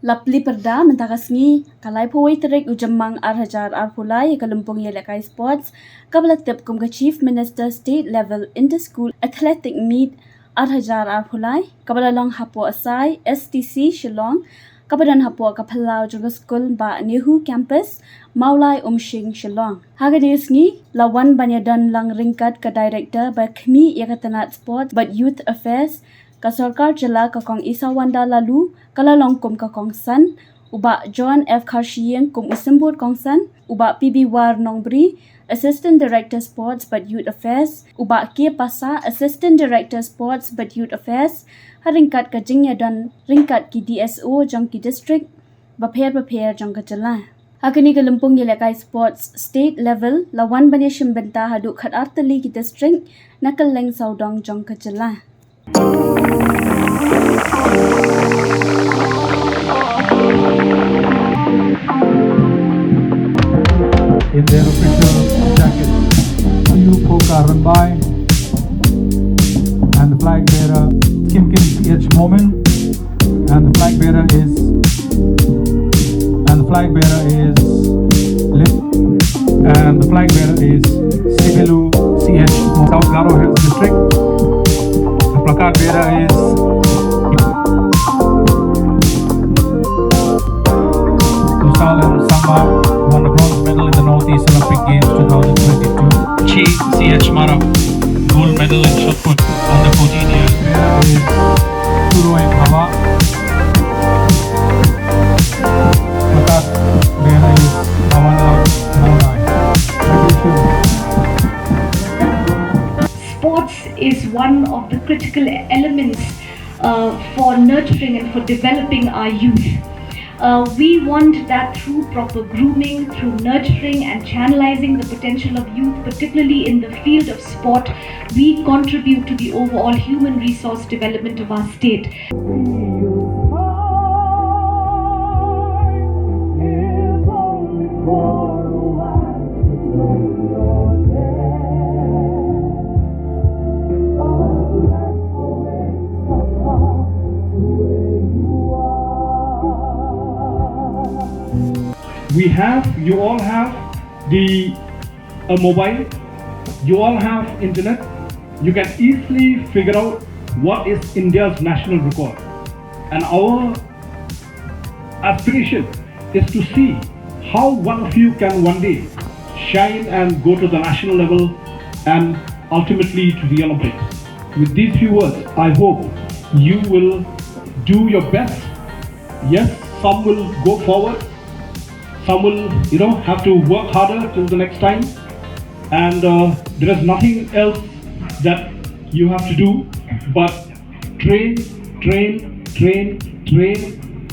Lapli Pyrda mentagasngi kalai pawai terik ujamang arhajar arpulai ke Lympung Ïalehkai Sports kabalatip kum ke Chief Minister State Level Inter-School Athletic Meet arhajar arpulai kabalalong hapo asai STC Shillong kabadan hapo kapalau juga school ba Nehu Campus Maulai Umshing Shillong. Hagadisngi lawan banyadan lang ringkat ke Director ba Khmi Yakatanat Sports but Youth Affairs ka Sarkar Jila ka Kong Isa Wanda lalu kalalong kum ka Kong San uba John F. Karshian kum usimbut Kong San uba PB War Nongbri Assistant Director Sports but Youth Affairs uba K Pasa Assistant Director Sports but Youth Affairs haringkat ka jingya dan ringkat ki DSO jang ki district bapher jang ka Jila. Hakini ke Lympung Ïalehkai Sports State Level lawan banya shimbenta haduk khat artali ki district nakal leng saudong jang ka Jila. In their official jacket, Lympung Pyrda and the flag bearer Kim PH Moment, and the flag bearer is Sibilu CH South Garo Hills District. The placard bearer is Tusal and Samba won the bronze medal in the Northeast Olympic Games 2022. Chi CH Mara gold medal in shot put under 14 years. Bearer is Suroy Bhava. Placard bearer is Bhavana Maulai. Sports is one of the critical elements for nurturing and for developing our youth. We want that through proper grooming, through nurturing and channelizing the potential of youth, particularly in the field of sport, we contribute to the overall human resource development of our state. You all have a mobile, you all have internet, you can easily figure out what is India's national record. And our aspiration is to see how one of you can one day shine and go to the national level and ultimately to the Olympics. With these few words, I hope you will do your best. Yes, some will go forward. Some will, have to work harder till the next time. And there is nothing else that you have to do but train,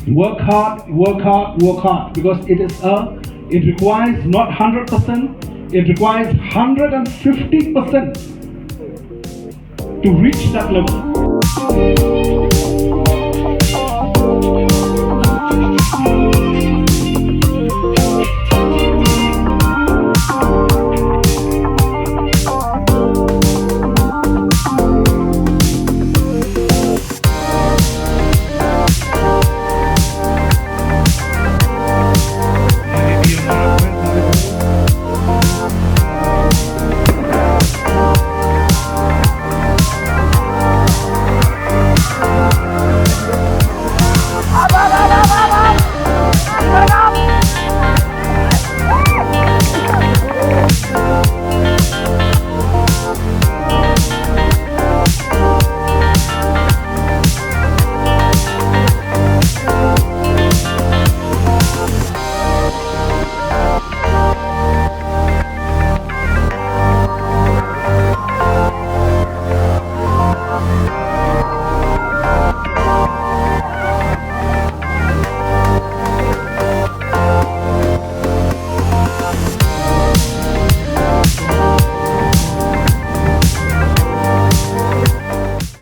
work hard, because it requires not 100%, it requires 150% to reach that level.